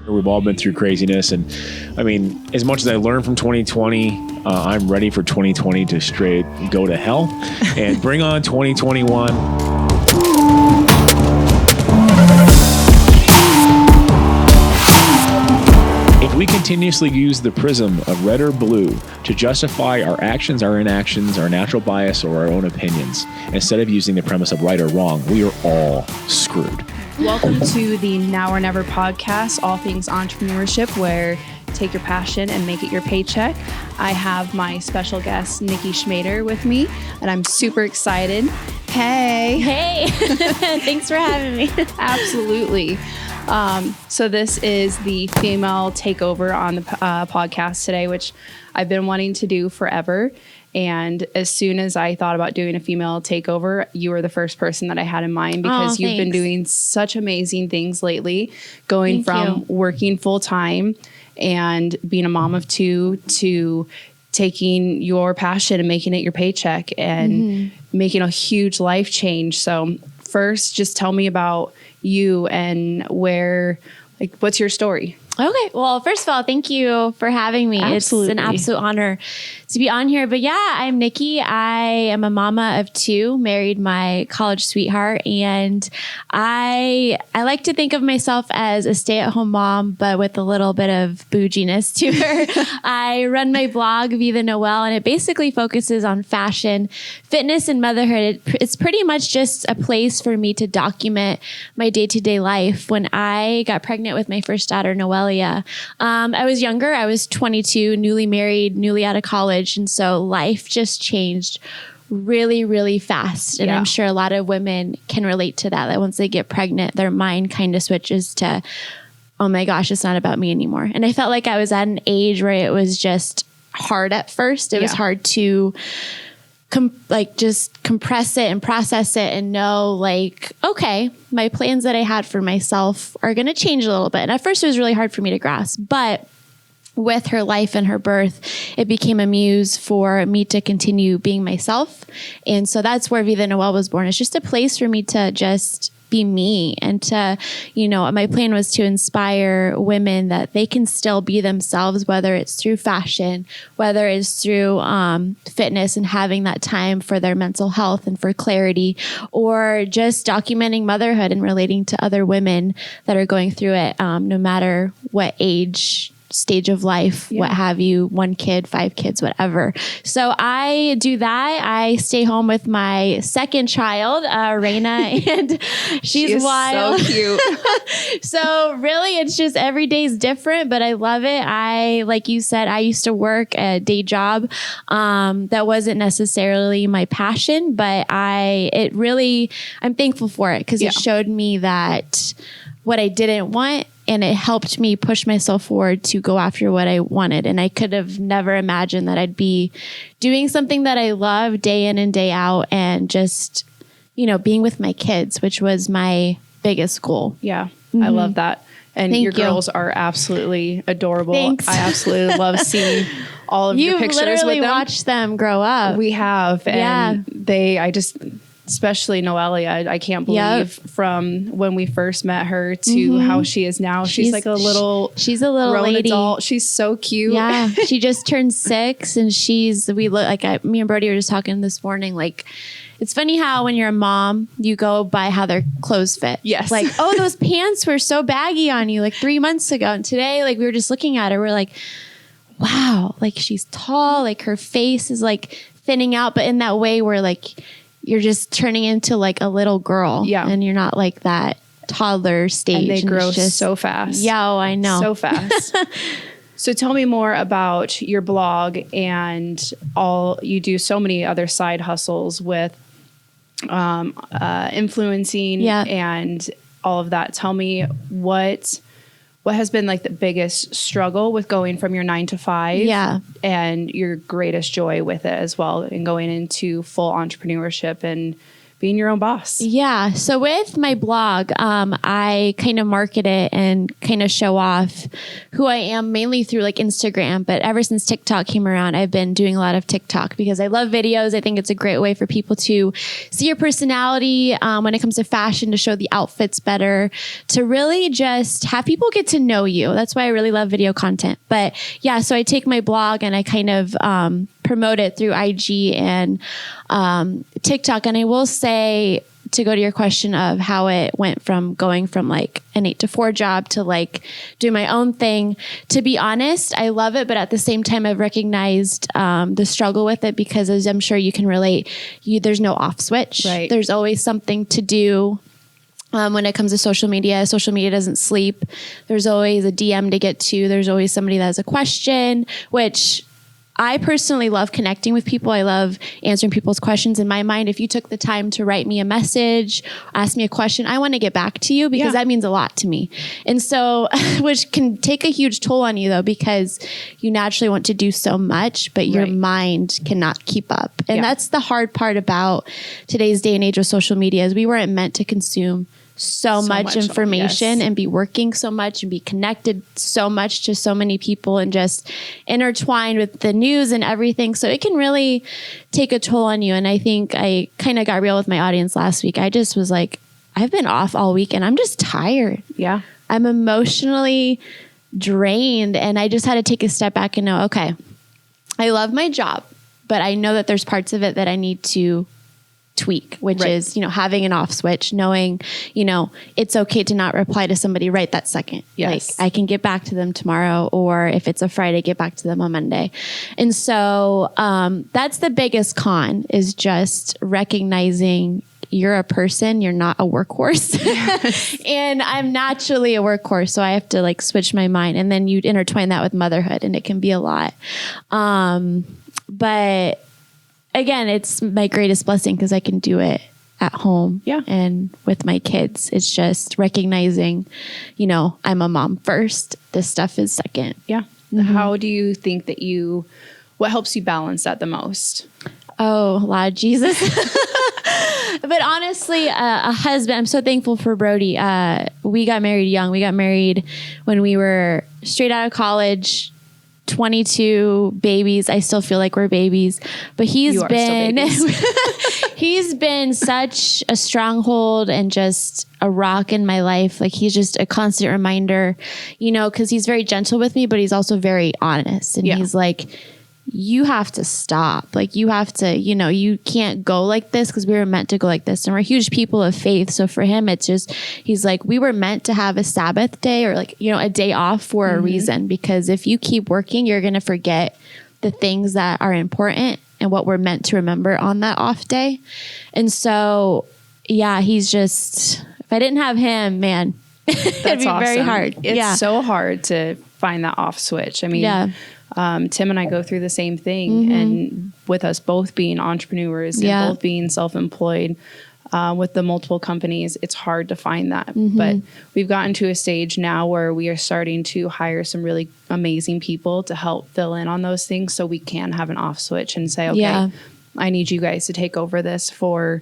We've all been through craziness. And I mean, as much as I learned from 2020, I'm ready for 2020 to straight go to hell and bring on 2021. If we continuously use the prism of red or blue to justify our actions, our inactions, our natural bias, or our own opinions, instead of using the premise of right or wrong, we are all screwed. Welcome to the Now or Never podcast, all things entrepreneurship, where take your passion and make it your paycheck. I have my special guest, Nicky Schmaderer, with me, and I'm super excited. Hey. Hey. Thanks for having me. Absolutely. So this is the female takeover on the podcast today, which I've been wanting to do forever. And as soon as I thought about doing a female takeover, you were the first person that I had in mind because you've been doing such amazing things lately, going from working full time and being a mom of two to taking your passion and making it your paycheck and making a huge life change. So first, just tell me about you and what's your story? Okay. Well, first of all, thank you for having me. Absolutely. It's an absolute honor to be on here. But yeah, I'm Nicky. I am a mama of two, married my college sweetheart. And I like to think of myself as a stay-at-home mom, but with a little bit of bouginess to her. I run my blog, Viva Noel, and it basically focuses on fashion, fitness, and motherhood. It's pretty much just a place for me to document my day-to-day life. When I got pregnant with my first daughter, Noelia, I was younger. I was 22, newly married, newly out of college. And so life just changed really, really fast. And I'm sure a lot of women can relate to that once they get pregnant, their mind kind of switches to, oh my gosh, it's not about me anymore. And I felt like I was at an age where it was just hard at first. It was hard to just compress it and process it and know like, okay, my plans that I had for myself are going to change a little bit. And at first it was really hard for me to grasp, but with her life and her birth, it became a muse for me to continue being myself. And so that's where Viva Noel was born. It's just a place for me to just be me and to, my plan was to inspire women that they can still be themselves, whether it's through fashion, whether it's through fitness and having that time for their mental health and for clarity, or just documenting motherhood and relating to other women that are going through it, no matter what age, stage of life, what have you, 1 kid, 5 kids, whatever. So I do that. I stay home with my second child, Raina, and she's wild. So cute. So really it's just every day is different, but I love it. Like you said, I used to work a day job that wasn't necessarily my passion, but I'm thankful for it because it showed me that what I didn't want, and it helped me push myself forward to go after what I wanted. And I could have never imagined that I'd be doing something that I love day in and day out and just, being with my kids, which was my biggest goal. Yeah. I love that. And your girls are absolutely adorable. Thanks. I absolutely love seeing all of your pictures with them. You've literally watched them grow up. We have. And especially Noelia, I can't believe from when we first met her to how she is now. She's like she's a little lady. Adult. She's so cute. Yeah. She just turned 6 and me and Brody were just talking this morning, like, it's funny how when you're a mom, you go by how their clothes fit. Yes. Like, oh, those pants were so baggy on you like 3 months ago. And today, like, we were just looking at her. We're like, wow, like she's tall, like her face is like thinning out, but in that way where like you're just turning into like a little girl. Yeah. And you're not like that toddler stage. And they grow so fast. Yeah, I know. So fast. So tell me more about your blog and you do so many other side hustles with influencing and all of that. Tell me what has been like the biggest struggle with going from your 9 to 5 and your greatest joy with it as well, and going into full entrepreneurship and being your own boss. Yeah. So with my blog, I kind of market it and kind of show off who I am mainly through like Instagram. But ever since TikTok came around, I've been doing a lot of TikTok because I love videos. I think it's a great way for people to see your personality when it comes to fashion, to show the outfits better, to really just have people get to know you. That's why I really love video content. But yeah, so I take my blog and I kind of promote it through IG and TikTok. And I will say, to go to your question of how it went from going from like an 8 to 4 job to like doing my own thing, to be honest, I love it. But at the same time, I've recognized the struggle with it because, as I'm sure you can relate, there's no off switch. Right. There's always something to do. When it comes to social media doesn't sleep. There's always a DM to get to. There's always somebody that has a question, which I personally love connecting with people. I love answering people's questions. In my mind, if you took the time to write me a message, ask me a question, I want to get back to you because that means a lot to me. And so, which can take a huge toll on you though, because you naturally want to do so much, but your mind cannot keep up. And that's the hard part about today's day and age with social media is we weren't meant to consume so much information and be working so much and be connected so much to so many people and just intertwined with the news and everything. So it can really take a toll on you. And I think I kind of got real with my audience last week. I just was like, I've been off all week and I'm just tired. Yeah. I'm emotionally drained. And I just had to take a step back and know, okay, I love my job, but I know that there's parts of it that I need to tweak, which is, having an off switch, knowing, it's okay to not reply to somebody right that second. Yes. Like I can get back to them tomorrow, or if it's a Friday, get back to them on Monday. And so that's the biggest con, is just recognizing you're a person, you're not a workhorse. Yes. And I'm naturally a workhorse, so I have to like switch my mind. And then you intertwine that with motherhood and it can be a lot. But again, it's my greatest blessing because I can do it at home and with my kids. It's just recognizing, I'm a mom first. This stuff is second. Yeah. Mm-hmm. How do you think that what helps you balance that the most? Oh, Lord Jesus. But honestly, a husband, I'm so thankful for Brody. We got married young. We got married when we were straight out of college. 22 babies. I still feel like we're babies, but he's been such a stronghold and just a rock in my life. Like he's just a constant reminder, cause he's very gentle with me, but he's also very honest. And he's like, you have to stop. Like you have to, you can't go like this because we were meant to go like this. And we're huge people of faith. So for him, it's just, he's like, we were meant to have a Sabbath day or like, a day off for a reason, because if you keep working, you're going to forget the things that are important and what we're meant to remember on that off day. And so, he's just, if I didn't have him, man, it'd be very hard. It's so hard to find that off switch. I mean, Tim and I go through the same thing, and with us both being entrepreneurs and both being self-employed with the multiple companies, it's hard to find that. But we've gotten to a stage now where we are starting to hire some really amazing people to help fill in on those things so we can have an off switch and say, okay, I need you guys to take over this for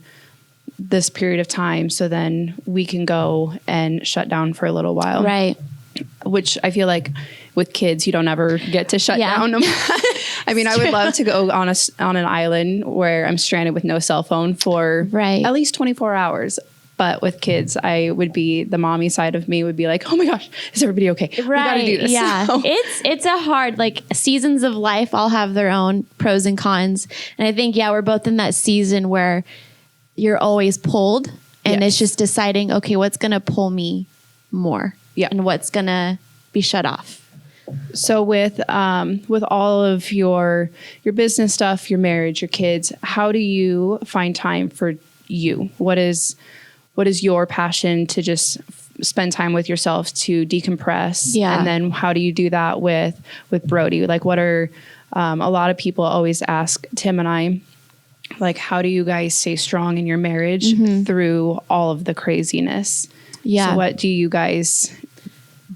this period of time so then we can go and shut down for a little while. Right. Which I feel like with kids, you don't ever get to shut down. I mean, I would love to go on an island where I'm stranded with no cell phone for at least 24 hours. But with kids, I would be, the mommy side of me would be like, oh my gosh, is everybody okay? We gotta do this. Yeah. So. It's a hard, like seasons of life all have their own pros and cons. And I think, we're both in that season where you're always pulled and it's just deciding, okay, what's going to pull me more? Yeah. And what's going to be shut off. So with all of your business stuff, your marriage, your kids, how do you find time for you? What is your passion to just spend time with yourself to decompress? Yeah. And then how do you do that with Brody? Like what are, a lot of people always ask Tim and I, like, how do you guys stay strong in your marriage through all of the craziness? Yeah. So what do you guys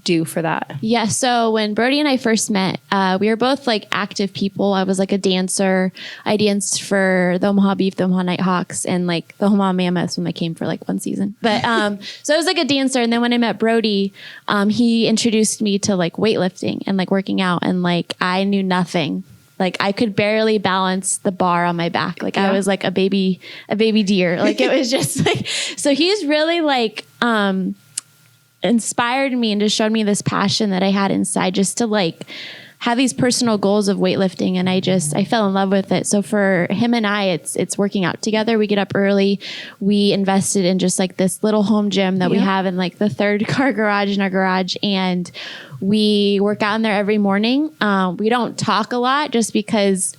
do for that? Yeah. So when Brody and I first met, we were both like active people. I was like a dancer. I danced for the Omaha Beef, the Omaha Nighthawks, and like the Omaha Mammoths when they came for like one season. But so I was like a dancer. And then when I met Brody, he introduced me to like weightlifting and like working out. And like I knew nothing. Like I could barely balance the bar on my back. Like I was like a baby deer. Like it was just like, so he's really like, inspired me and just showed me this passion that I had inside just to like have these personal goals of weightlifting. And I fell in love with it. So for him and I, it's working out together. We get up early. We invested in just like this little home gym that we have in like the third car garage in our garage. And we work out in there every morning. We don't talk a lot just because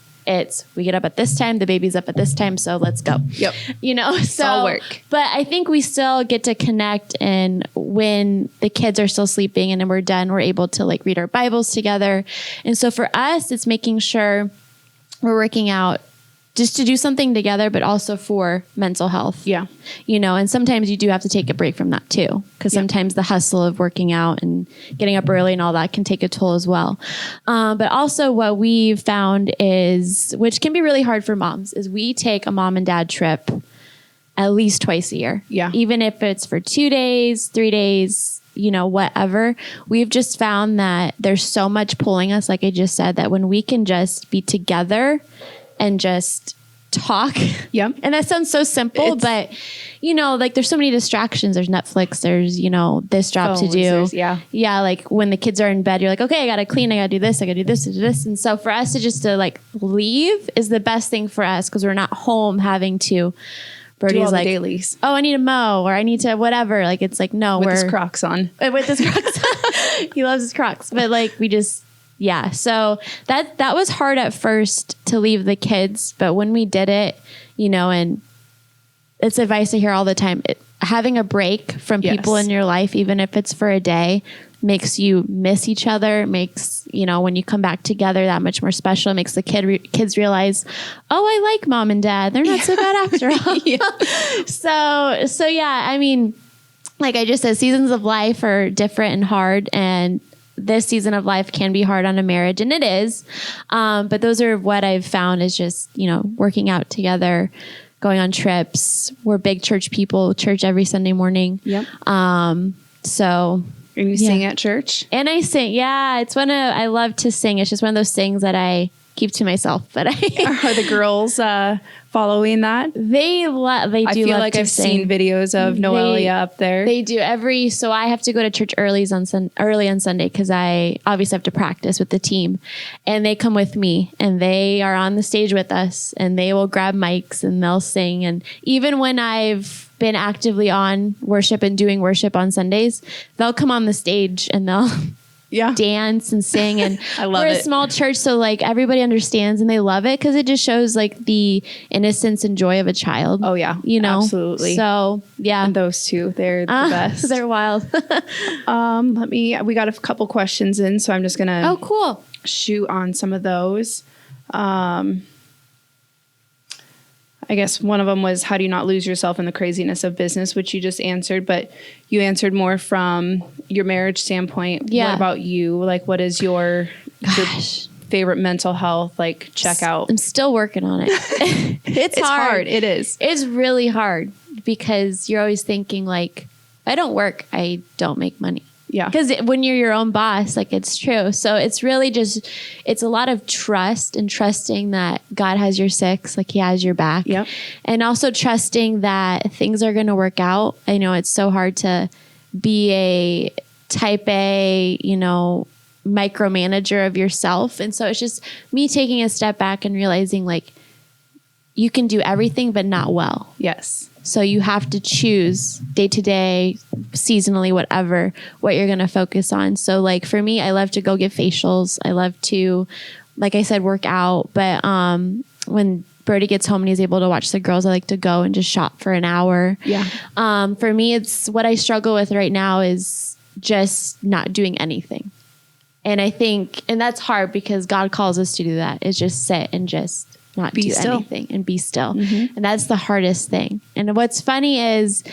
we get up at this time, the baby's up at this time, so let's go. Yep. You know, so all work. But I think we still get to connect, and when the kids are still sleeping and then we're done, we're able to like read our Bibles together. And so for us, it's making sure we're working out just to do something together, but also for mental health. Yeah. You know, and sometimes you do have to take a break from that too, because sometimes the hustle of working out and getting up early and all that can take a toll as well. But also what we've found is, which can be really hard for moms, is we take a mom and dad trip at least twice a year. Yeah. Even if it's for 2 days, 3 days, you know, whatever. We've just found that there's so much pulling us, like I just said, that when we can just be together and just talk. Yep. And that sounds so simple, but you know, like there's so many distractions. There's Netflix, there's, you know, this job to do. Yeah. Like when the kids are in bed, you're like, okay, I got to clean. I got to do this. I got to do this, do this. And so for us to like leave is the best thing for us, because we're not home having to, Birdie's like, dailies. Oh, I need to mow, or I need to whatever. Like, it's like, no, with his Crocs on. With his Crocs. He loves his Crocs. But like, we just, yeah. So that was hard at first to leave the kids. But when we did it, you know, and it's advice I hear all the time, having a break from people in your life, even if it's for a day, makes you miss each other, makes, you know, when you come back together that much more special. It makes the kids realize, oh, I like mom and dad. They're not so bad after all. So yeah, I mean, like I just said, seasons of life are different and hard, and this season of life can be hard on a marriage, and it is. But those are what I've found is just, you know, working out together, going on trips. We're big church people, church every Sunday morning. Yep. So. And you sing at church? And I sing. Yeah. I love to sing. It's just one of those things that I keep to myself. But are the girls following that? They do. I feel like I've seen videos of Noelia up there. They do so I have to go to church early on Sunday, because I obviously have to practice with the team, and they come with me and they are on the stage with us, and they will grab mics and they'll sing. And even when I've been actively on worship and doing worship on Sundays, they'll come on the stage and they'll dance and sing. And we're a small church, so like everybody understands and they love it, because it just shows like the innocence and joy of a child. Oh yeah, you know, absolutely. So yeah, and those two, they're the best. They're wild. We got a couple questions in, so I'm just gonna cool shoot on some of those. I guess one of them was, how do you not lose yourself in the craziness of business, which you just answered, but you answered more from your marriage standpoint. Yeah. What about you? Like, what is your favorite mental health, like, check out? I'm still working on it. It's hard. It is. It's really hard, because you're always thinking like, if I don't work, I don't make money. Yeah. Because when you're your own boss, like, it's true. So it's really just, it's a lot of trust, and trusting that God has your six, like He has your back. Yep. And also trusting that things are going to work out. I know it's so hard to be a type A, you know, micromanager of yourself. And so it's just me taking a step back and realizing like, you can do everything, but not well. Yes. So you have to choose day to day, seasonally, whatever, what you're going to focus on. So like for me, I love to go get facials. I love to, like I said, work out. But when Birdie gets home and he's able to watch the girls, I like to go and just shop for an hour. Yeah. For me, it's what I struggle with right now is just not doing anything. And I think, and that's hard because God calls us to do that, is just sit and just not do anything and be still. Mm-hmm. And that's the hardest thing. And what's funny is,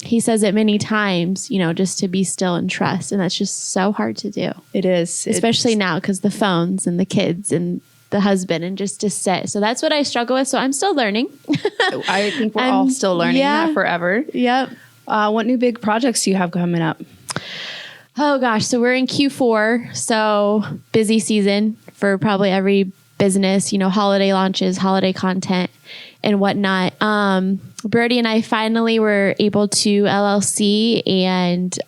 he says it many times, just to be still and trust. And that's just so hard to do. It is. Especially now because the phones and the kids and the husband and just to sit. So that's what I struggle with. So I'm still learning. I think we're all still learning that forever. Yep. What new big projects do you have coming up? Oh gosh. So we're in Q4. So busy season for probably every business, holiday launches, holiday content and whatnot. Brody and I finally were able to LLC and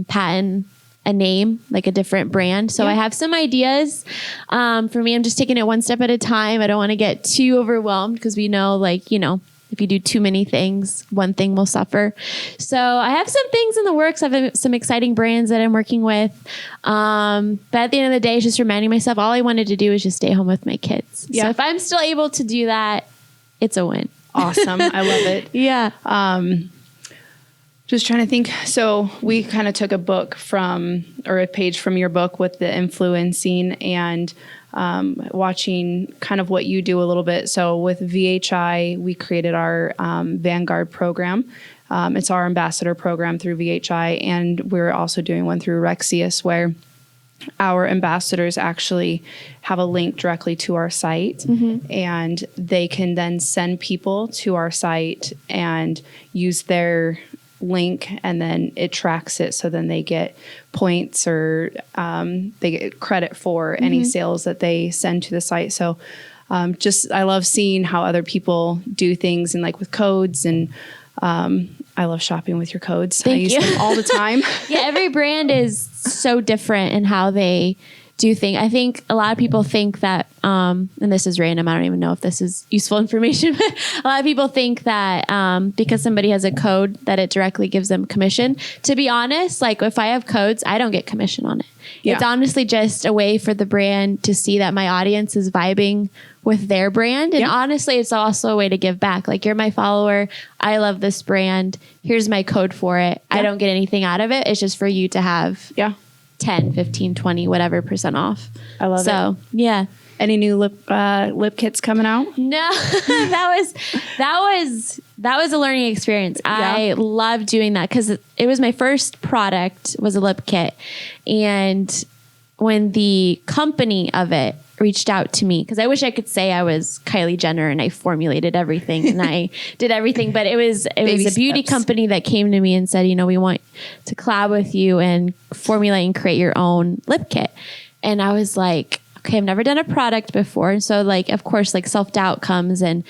patent a name, like a different brand. So I have some ideas. For me, I'm just taking it one step at a time. I don't want to get too overwhelmed because we know if you do too many things, one thing will suffer. So I have some things in the works. I have some exciting brands that I'm working with. But at the end of the day, it's just reminding myself, all I wanted to do is just stay home with my kids. Yeah. So if I'm still able to do that, it's a win. Awesome. I love it. Yeah. Just trying to think. So we kind of took a page from your book with the influencing and watching kind of what you do a little bit. So with VHI, we created our Vanguard program. It's our ambassador program through VHI. And we're also doing one through Rexius where our ambassadors actually have a link directly to our site and they can then send people to our site and use their link and then it tracks it. So then they get points or they get credit for any sales that they send to the site. So I love seeing how other people do things and like with codes and I love shopping with your codes. I use them all the time. Yeah, every brand is so different in how they do things. I think a lot of people think that, and this is random, I don't even know if this is useful information, but a lot of people think that because somebody has a code that it directly gives them commission. To be honest, like if I have codes, I don't get commission on it. Yeah. It's honestly just a way for the brand to see that my audience is vibing with their brand. And honestly, it's also a way to give back. Like, you're my follower. I love this brand. Here's my code for it. I don't get anything out of it. It's just for you to have 10, 15, 20, whatever % off. I love it. So, yeah. Any new lip kits coming out? No, that was a learning experience. Yeah. I love doing that because it was my first product was a lip kit. And when the company of it reached out to me, because I wish I could say I was Kylie Jenner and I formulated everything and I did everything, but it was a beauty company that came to me and said, we want to collab with you and formulate and create your own lip kit. And I was like, okay, I've never done a product before. And so of course, self-doubt comes and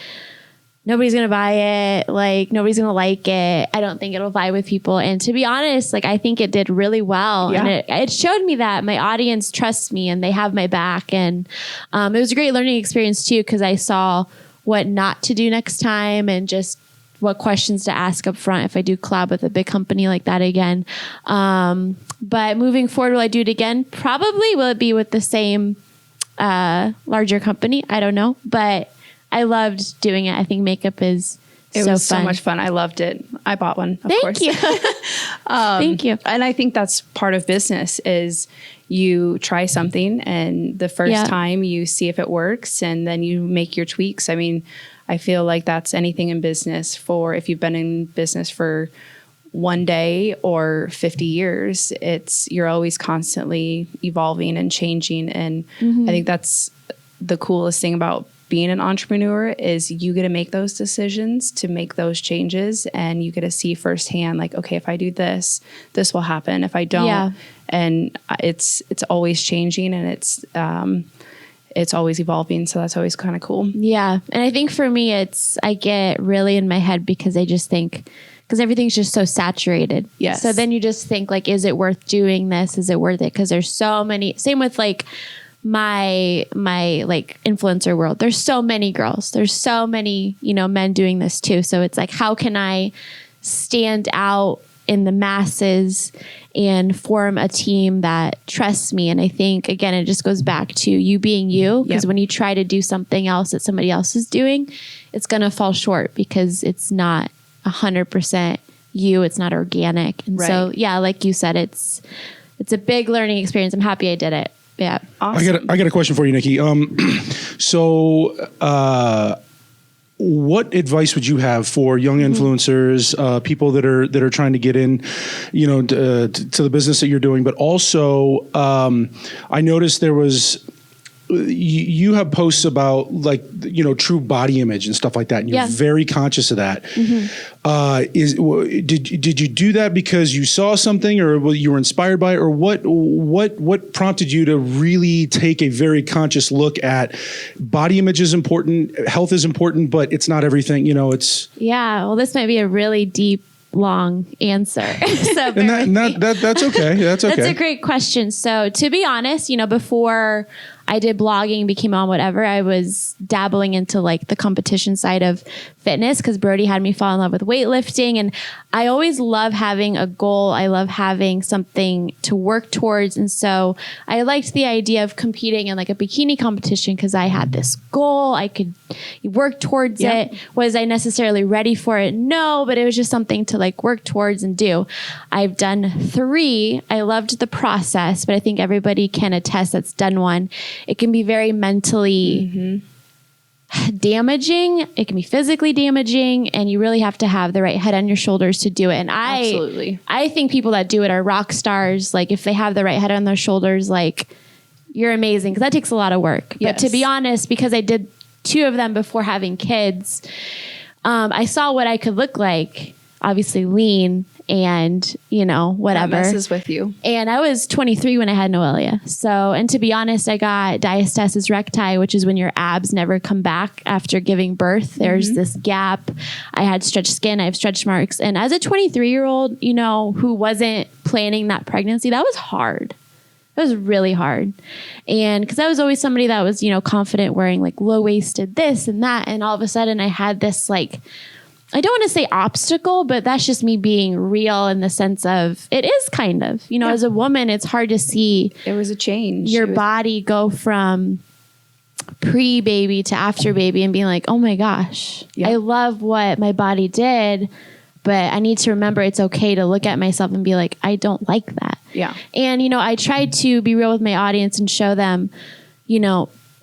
nobody's going to buy it. Nobody's going to like it. I don't think it'll vibe with people. And to be honest, I think it did really well. Yeah. And it showed me that my audience trusts me and they have my back. And it was a great learning experience too, because I saw what not to do next time and just what questions to ask up front if I do collab with a big company like that again. But moving forward, will I do it again? Probably. Will it be with the same larger company? I don't know, but I loved doing it. I think makeup is so much fun. I loved it. I bought one, of course. Thank you. Thank you. And I think that's part of business is you try something and the first time you see if it works and then you make your tweaks. I mean, I feel like that's anything in business for if you've been in business for one day or 50 years, you're always constantly evolving and changing. And I think that's the coolest thing about being an entrepreneur is you get to make those decisions to make those changes and you get to see firsthand, okay, if I do this, this will happen. If I don't, and it's always changing and it's always evolving. So that's always kind of cool. Yeah. And I think for me, I get really in my head because I just think, because everything's just so saturated. Yes. So then you just think is it worth doing this? Is it worth it? Because there's so many, same with my influencer world. There's so many girls. There's so many, men doing this too. So it's how can I stand out in the masses and form a team that trusts me? And I think, again, it just goes back to you being you. Because when you try to do something else that somebody else is doing, it's going to fall short because it's not 100% you. It's not organic. And so, like you said, it's a big learning experience. I'm happy I did it. Yeah. Awesome. I got a question for you, Nicky. So what advice would you have for young influencers, people that are trying to get in, to the business that you're doing? But also, I noticed there was, you have posts about true body image and stuff like that, and you're very conscious of that. Did you do that because you saw something, or you were inspired by it, or what prompted you to really take a very conscious look at body image is important, health is important, but it's not everything. Well, this might be a really deep, long answer. So that's okay. That's okay. That's a great question. So to be honest, before I did blogging, became on whatever, I was dabbling into the competition side of fitness because Brody had me fall in love with weightlifting. And I always love having a goal. I love having something to work towards. And so I liked the idea of competing in a bikini competition because I had this goal. I could work towards it. Was I necessarily ready for it? No, but it was just something to work towards and do. I've done 3. I loved the process, but I think everybody can attest that's done one. It can be very mentally damaging. It can be physically damaging, and you really have to have the right head on your shoulders to do it. And I think people that do it are rock stars. If they have the right head on their shoulders, you're amazing, because that takes a lot of work. But to be honest, because I did 2 of them before having kids, I saw what I could look like. Obviously lean and, whatever. That messes with you. And I was 23 when I had Noelia. So, and to be honest, I got diastasis recti, which is when your abs never come back after giving birth. There's this gap. I had stretched skin. I have stretch marks. And as a 23-year-old, who wasn't planning that pregnancy, that was hard. It was really hard. And because I was always somebody that was, confident wearing low-waisted this and that. And all of a sudden I had this I don't want to say obstacle, but that's just me being real in the sense of it is kind of, as a woman, it's hard to see. It was a change. Your body go from pre-baby to after baby and being like, oh my gosh, I love what my body did, but I need to remember it's okay to look at myself and be like, I don't like that. Yeah. And, I tried to be real with my audience and show them,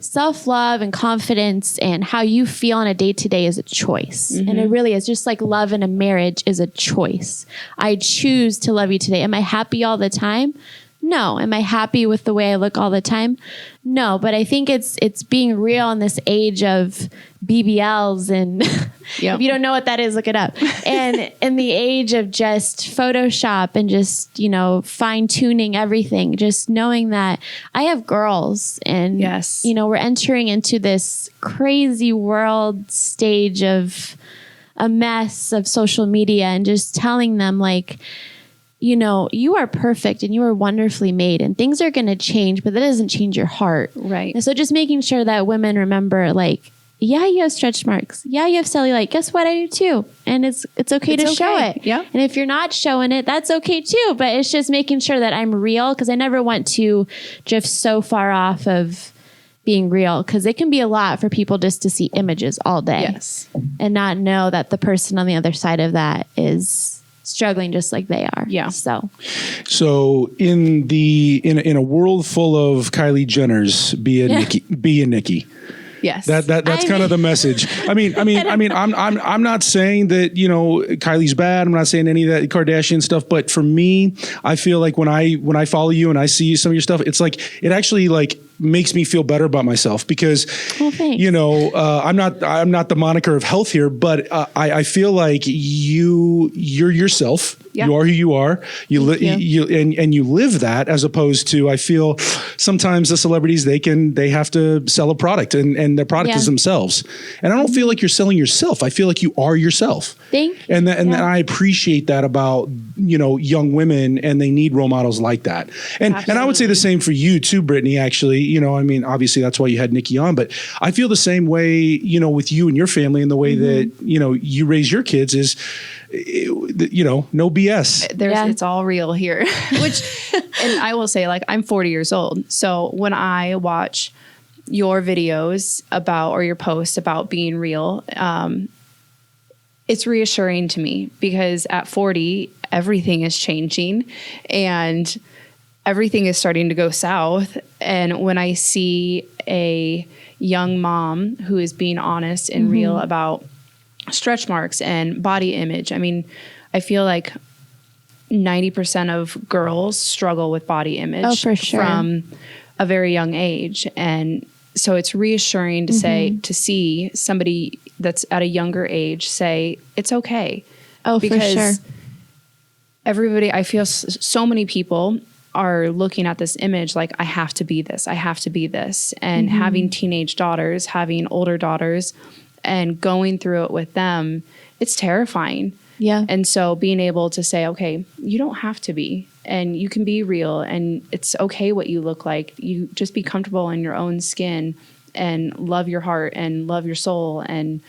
self-love and confidence and how you feel on a day-to-day is a choice. And it really is, just like love in a marriage is a choice. I choose to love you today. Am I happy all the time? No. Am I happy with the way I look all the time? No. But I think it's being real in this age of BBLs and if you don't know what that is, look it up. And in the age of just Photoshop and just, fine tuning everything, just knowing that I have girls and, we're entering into this crazy world stage of a mess of social media and just telling them you are perfect and you are wonderfully made and things are going to change, but that doesn't change your heart. Right. And so just making sure that women remember you have stretch marks. Yeah, you have cellulite. Guess what? I do too. And it's okay to show it. Yeah. And if you're not showing it, that's okay too. But it's just making sure that I'm real, because I never want to drift so far off of being real, because it can be a lot for people just to see images all day. Yes. And not know that the person on the other side of that is struggling just like they are. Yeah. So in a world full of Kylie Jenners, be a Nicky. Yes. That's kind of the message. I'm not saying that, Kylie's bad. I'm not saying any of that Kardashian stuff, but for me, I feel like when I follow you and I see some of your stuff, it's it actually makes me feel better about myself, because, I'm not the moniker of health here, but I feel like you're yourself. Yeah. You are who you are. You live that, as opposed to, I feel sometimes the celebrities, they have to sell a product and their product is themselves. And I don't feel like you're selling yourself. I feel like you are yourself. Thank you. And I appreciate that about, young women, and they need role models like that. And I would say the same for you too, Brittney, actually. Obviously that's why you had Nicky on, but I feel the same way, with you and your family, and the way that, you raise your kids is, no BS. It's all real here, and I will say, I'm 40 years old. So when I watch your videos or your posts about being real, it's reassuring to me, because at 40, everything is changing, and everything is starting to go south. And when I see a young mom who is being honest and real about stretch marks and body image, I mean, I feel like 90% of girls struggle with body image for sure. from a very young age. And so it's reassuring to to see somebody that's at a younger age say, it's okay. For sure. Everybody, I feel so many people are looking at this image like, I have to be this, I have to be this. And having teenage daughters, having older daughters, and going through it with them, it's terrifying. Yeah. And so being able to say, okay, you don't have to be, and you can be real, and it's okay what you look like. You just be comfortable in your own skin and love your heart and love your soul and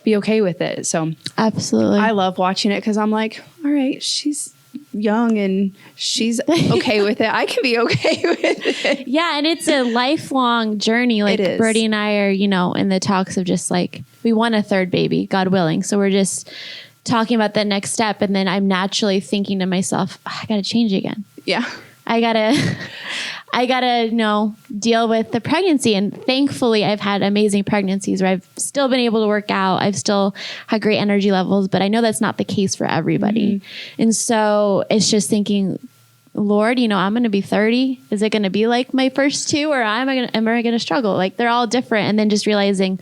be okay with it. So absolutely. I love watching it because I'm like, all right, she's young and she's okay with it. I can be okay with it. Yeah. And it's a lifelong journey. Like Birdie and I are, in the talks of just like, we want a third baby, God willing. So we're just talking about that next step. And then I'm naturally thinking to myself, I got to change again. Yeah. I gotta, deal with the pregnancy. And thankfully I've had amazing pregnancies where I've still been able to work out. I've still had great energy levels, but I know that's not the case for everybody. And so it's just thinking, Lord, I'm going to be 30. Is it going to be like my first two, or am I going to struggle? Like, they're all different. And then just realizing,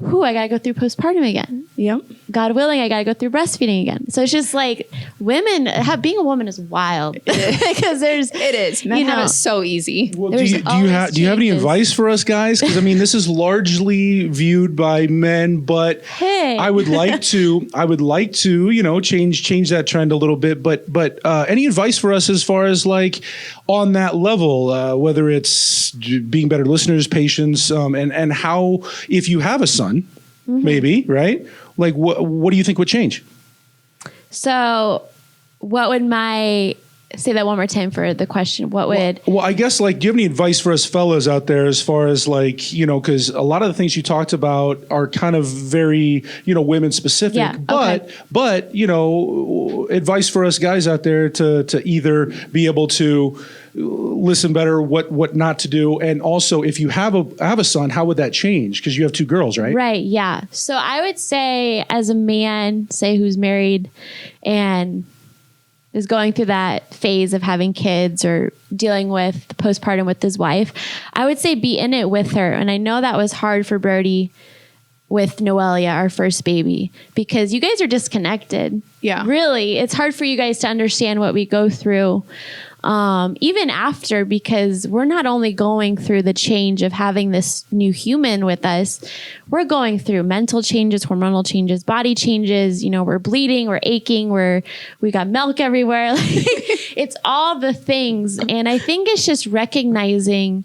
I got to go through postpartum again. Yep. God willing, I got to go through breastfeeding again. So it's just like being a woman is wild because it is. Men have it so easy. Well, do you have any advice for us guys? Because I mean, this is largely viewed by men, but hey, I would like to, change that trend a little bit. But any advice for us as far as like on that level, whether it's being better listeners, patience, and how, if you have a son, maybe, right? Like, what do you think would change? So what would say that one more time for the question. What would... Well, I guess, like, do you have any advice for us fellas out there as far as, like, because a lot of the things you talked about are kind of very, women specific. Yeah, but, advice for us guys out there to either be able to listen better, what not to do. And also, if you have a son, how would that change? Because you have two girls, right? Right, yeah. So I would say, as a man, say, who's married and is going through that phase of having kids or dealing with postpartum with his wife, I would say be in it with her. And I know that was hard for Brody with Noelia, our first baby, because you guys are disconnected. Yeah. Really, it's hard for you guys to understand what we go through. Even after, because we're not only going through the change of having this new human with us, we're going through mental changes, hormonal changes, body changes, we're bleeding, we're aching, we got milk everywhere. It's all the things. And I think it's just recognizing,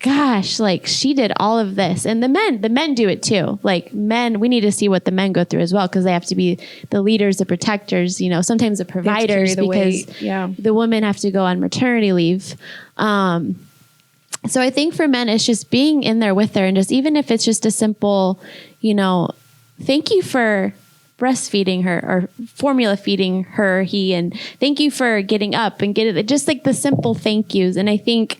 gosh, like, she did all of this. And the men do it too. Like, men, we need to see what the men go through as well, because they have to be the leaders, the protectors, sometimes the providers, because the women have to go on maternity leave. So I think for men, it's just being in there with her, and just, even if it's just a simple, thank you for breastfeeding her or formula feeding her, and thank you for getting up and just like the simple thank yous. And I think,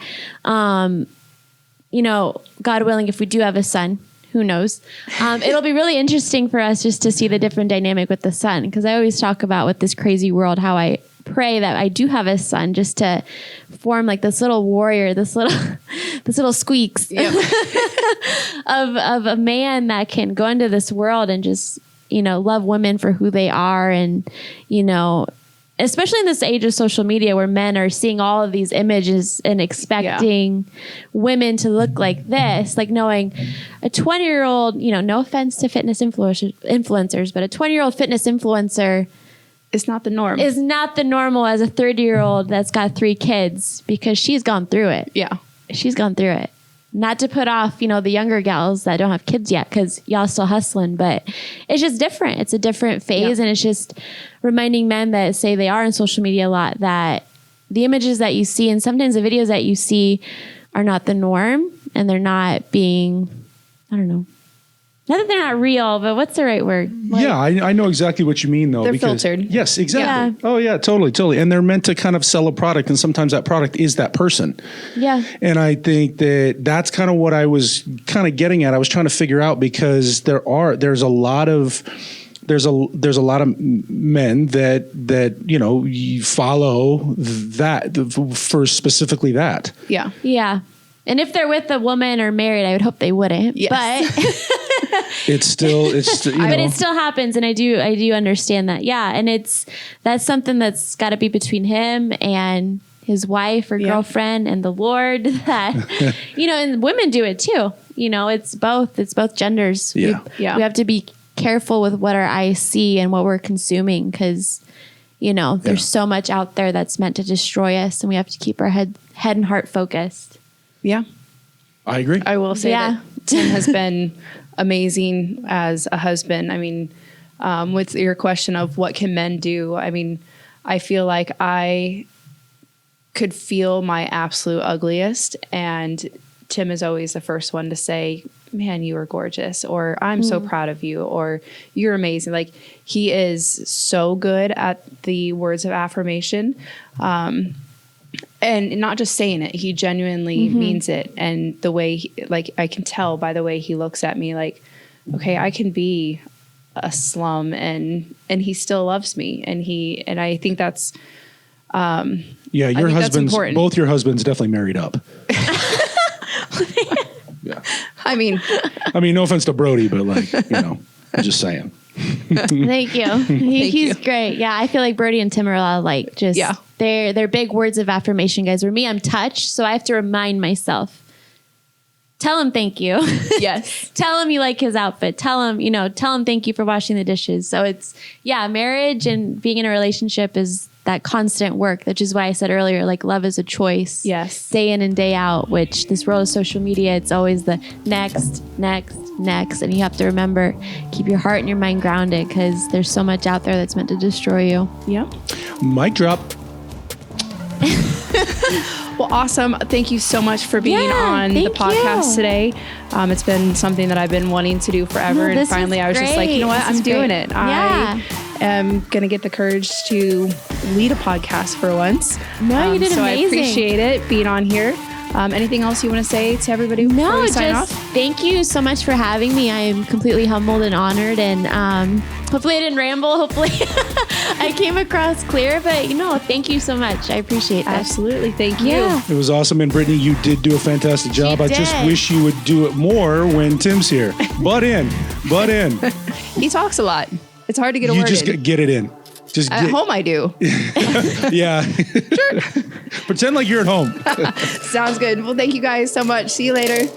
God willing, if we do have a son, who knows, it'll be really interesting for us just to see the different dynamic with the son. Because I always talk about, with this crazy world, how I pray that I do have a son, just to form like this little warrior, this little squeaks of a man that can go into this world and just, love women for who they are. And, especially in this age of social media, where men are seeing all of these images and expecting women to look like this, like knowing a 20-year-old, no offense to fitness influencers, but a 20-year-old fitness influencer is not the norm. Is not the normal as a 30-year-old that's got 3 kids, because she's gone through it. Yeah. She's gone through it. Not to put off, the younger gals that don't have kids yet, because y'all still hustling, but it's just different. It's a different phase. And it's just reminding men that say they are on social media a lot, that the images that you see and sometimes the videos that you see are not the norm, and they're not being, not that they're not real, but what's the right word? Yeah, I know exactly what you mean, though. They're filtered. Yes, exactly. Yeah. Oh, yeah, totally. And they're meant to kind of sell a product, and sometimes that product is that person. Yeah. And I think that's kind of what I was kind of getting at. I was trying to figure out, because there's a lot of men that you follow that for specifically that. Yeah. Yeah. And if they're with a woman or married, I would hope they wouldn't. Yes. But It's still but it still happens, and I do understand that. Yeah, and that's something that's got to be between him and his wife or girlfriend and the Lord. That and women do it too. It's both genders. Yeah. We have to be careful with what our eyes see and what we're consuming, because there's so much out there that's meant to destroy us, and we have to keep our head and heart focused. Yeah. I agree. I will say that Tim has been amazing as a husband. I mean, with your question of what can men do, I mean, I feel like I could feel my absolute ugliest, and Tim is always the first one to say, man, you are gorgeous, or I'm so proud of you, or you're amazing. Like, he is so good at the words of affirmation. And not just saying it, he genuinely means it. And the way, I can tell by the way he looks at me, like, okay, I can be a slum and he still loves me. And I think that's, your husbands, both your husbands definitely married up. Yeah. I mean, no offense to Brody, but I'm just saying. Thank you. He's great. Yeah, I feel like Brody and Tim are a lot like they're big words of affirmation guys. Where me, I'm touched, so I have to remind myself. Tell him thank you. Yes. Tell him you like his outfit. Tell him thank you for washing the dishes. So it's marriage and being in a relationship is that constant work, which is why I said earlier, like, love is a choice. Yes. Day in and day out, which this world of social media, it's always the next. And you have to remember, keep your heart and your mind grounded, because there's so much out there that's meant to destroy you. Yeah. Mic drop. Well, awesome. Thank you so much for being on the podcast today. It's been something that I've been wanting to do forever. And finally I was just like, you know what? I'm doing it. I am going to get the courage to lead a podcast for once. No, you did so amazing. I appreciate it being on here. Anything else you want to say to everybody before we sign off? Thank you so much for having me. I am completely humbled and honored, and hopefully I didn't ramble. Hopefully I came across clear, but thank you so much. I appreciate that. Absolutely. Thank you. Yeah. It was awesome. And Brittney, you did do a fantastic job. I just wish you would do it more when Tim's here. Butt in. He talks a lot. It's hard to get a word in. You just get it in. At home I do. Yeah. Sure. Pretend like you're at home. Sounds good. Well, thank you guys so much. See you later.